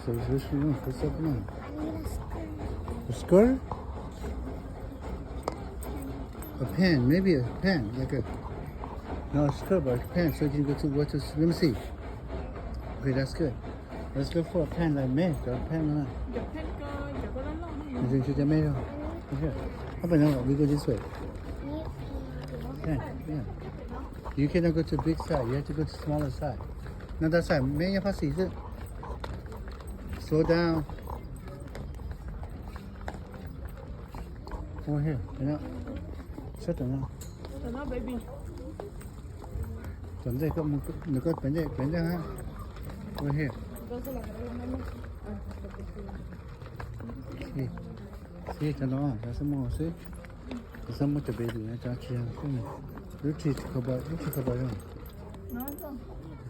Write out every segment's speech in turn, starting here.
Разрешено, посадно. I need a skirt. A skirt? A pen, maybe a pen, like a no a skirt, but a pen, so you can go to what to. Let me see. Okay, that's good. Let's go for a pen like me. Got a pen, Giờ hết cơ, giờ có lớn lắm. You think you me? Okay. How about now? We go this way. Yeah, yeah. You cannot go to big side. You have to go to smaller side. Now that side, man, you have to slow down. Over here, you know. Shut down now. Tao nói baby. Chuẩn đây có một nó có bên đây ha. Over here. See, see, cho nó, cho xem mua see. Xem mua cho baby, cho chị ăn không? Lúc chị có bao nhiêu? Nói sao?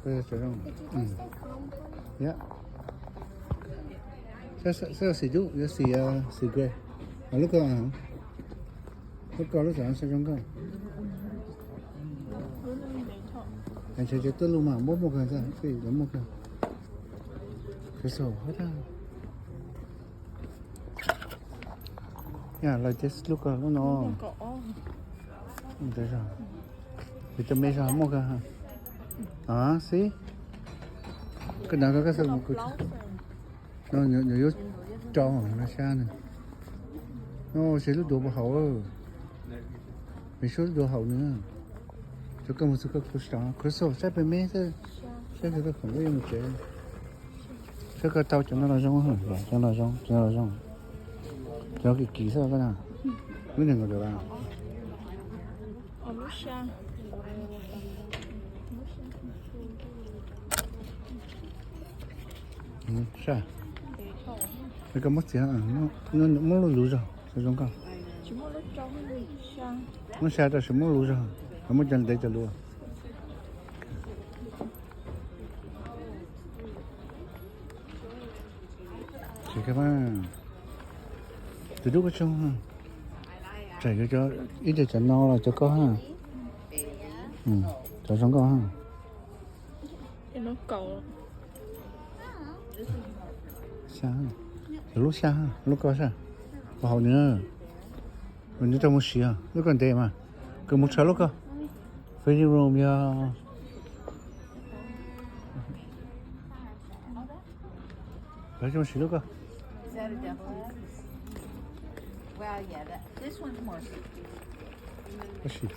Cái chỗ đó. Did you just say combo? Yeah. Sao sử dụng cái xì ghê. À lúc hả? Lúc sao sử dụng cái? Anh chơi tới lúc mà một cái sao? Cái giống một cái. Cái sổ hết á. Yeah, like just look at nó. Cỏ. Đấy rồi. Thì cho mấy sao một cái hả? À, see? Cái nào cái sao một cái. Nó nhớ cho nó xa này. Nó sẽ lúc đồ bảo hậu ơi. Mình số đồ hậu nữa. Cho cái một số cái cửa sổ. Cửa sổ sẽ bên mấy thế. Sẽ cái không có một chế. Sẽ cái tàu cho nó là rong hả? Cho nó rong. Cho cái kỹ sao cái nào? Cái này có được à? Lúc sang. Sao? Cái mất gì hả? Nó mất lú rồi. Sao giống không? Chỉ một lúc trong sang. Nó xa ra sẽ mất lú rồi. Nó mất chân để cho lú. Chị các bạn. Từ lúc ở trong ha. Chạy cho ít để cho no là cho có ha. Cho trong có ha. Thì nó cầu. Xa ha. Từ lúc xa ha. Lúc có sao? Có hậu nữa. Mình đi trong một xí à. Lúc còn đẹp mà. Cứ một số lúc cơ. Fitting room ya. Ở trong xí lúc cơ. Is that a double? Well, yeah, this one's more. Có xí.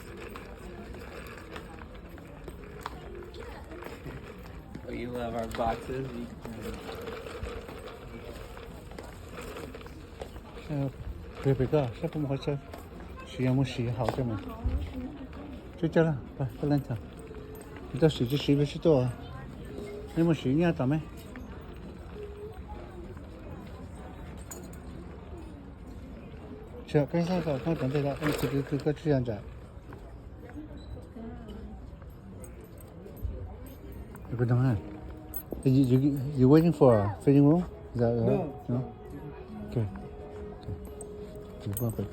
Oh, you love our boxes. Về cơ. Sẽ không có chơi. Xí một xí hậu cho mình. Chơi là. Phải lên thở. Chúng ta xí với xí to à. Nhưng mà xí nha tầm ấy. cái sao rồi không cần đây là em cứ chuyện vậy. Good night. You waiting for a fitting room? Is that no. Okay. Chúng ta phải